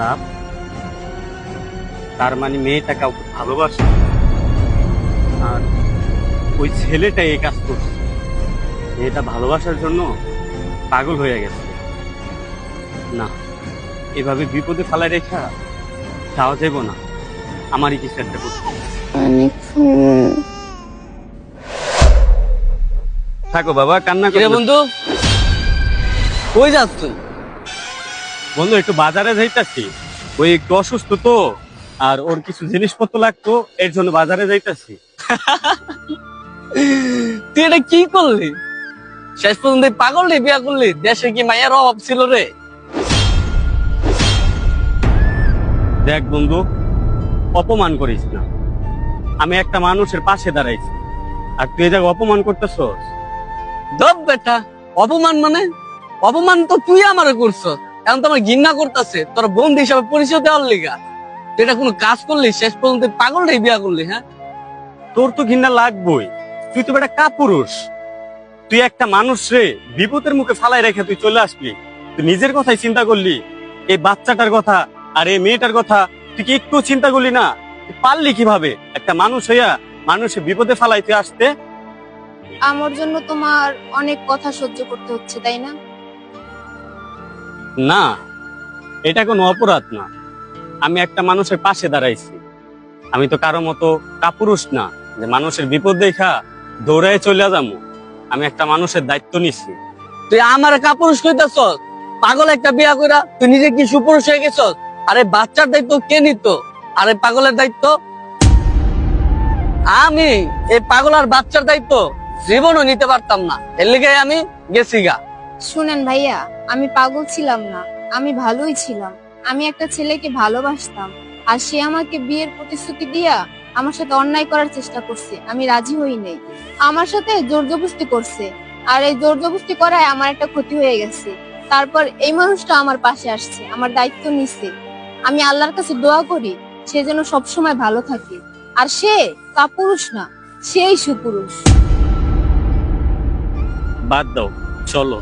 লাভ, তার মানে মেয়েটা কাউকে ভালোবাসে আর ওই ছেলেটা এই কাজ করছে। মেয়েটা ভালোবাসার জন্য পাগল হয়ে গেছে। না, এভাবে বিপদে ফেলা রেখা যাওয়া যাবো না, আমারই কিছু একটা করতে হবে। থাকো বাবা, কান্না করে বন্ধু কই যাস তুই? বন্ধু একটু বাজারে যাইতাছি, ওই একটু অসুস্থ তো, আর ওর কিছু জিনিসপত্র লাগতো, এর জন্য বাজারে যাইতাছি। তুই এটা কি করলি? শেষ পর্যন্ত পাগল রে বিয়া করলি? দেশে কি মায়ের অভাব ছিল রে? দেখ বন্ধু, অপমান করিস না। আমি একটা মানুষের পাশে দাঁড়াইছি, আর তুই এই জায়গায় অপমান করতেছস। দব বেটা, অপমান মানে? অপমান তো তুই আমারে করছ, এখন তো আমার ঘৃণা করতেছে তোর বন্ধু হিসাবে পরিচয় দেওয়ার লিগা। তুই এটা কোনো কাজ করলি? শেষ পর্যন্ত পাগল রে বিয়া করলি? হ্যাঁ, তোর তো ঘৃণা লাগবই, তুই তো একটা কাপুরুষ। তুই একটা মানুষ রে বিপদের মুখে ফালাই রেখে তুই চলে আসলি, তুই নিজের কথাই চিন্তা করলি, এই বাচ্চাটার কথা আর এই মেয়েটার কথা তুই কি একটু চিন্তা করলি না? তুই পারলি কিভাবে একটা মানুষ হইয়া মানুষের বিপদে ফালাইতে আসতে? আমার জন্য তোমার অনেক কথা সহ্য করতে হচ্ছে, তাই না? না, এটা কোনো অপরাধ না। আমি একটা মানুষের পাশে দাঁড়াইছি। আমি তো কারো মতো কাপুরুষ না যে মানুষের বিপদ দেখা দৌড়ায় চলে যাবো। আমি একটা মানুষের দায়িত্ব নিছি। তুই আমার কাপুরুষ কইতাছ? পাগল একটা বিয়া কইরা তুই নিজে কি সুপুরুষ হয়ে গেছস? আরে বাচ্চার দায়িত্ব কে নিত? আরে পাগলের দায়িত্ব আমি। এই পাগল আর বাচ্চার দায়িত্ব জীবনও নিতে পারতাম না, এর লিগে আমি গেছি গা। শুনেন ভাইয়া, আমি পাগল ছিলাম না, আমি ভালোই ছিলাম। আমি একটা ছেলেকে ভালোবাসতাম, আর সে আমাকে বিয়ের প্রতিশ্রুতি দিয়া আমার সাথে অন্যায় করার চেষ্টা করছে। আমি রাজি হই নাই, আমার সাথে জোর জবরদস্তি করছে, আর এই জোর জবরদস্তি করায় আমার একটা ক্ষতি হয়ে গেছে। তারপর এই মানুষটা আমার পাশে আসছে, আমার দায়িত্ব নিচ্ছে। আমি আল্লাহর কাছে দোয়া করি সে যেন সবসময় ভালো থাকে। আর সে কাপুরুষ না, সেই সুপুরুষ। বাদ দাও, চলো।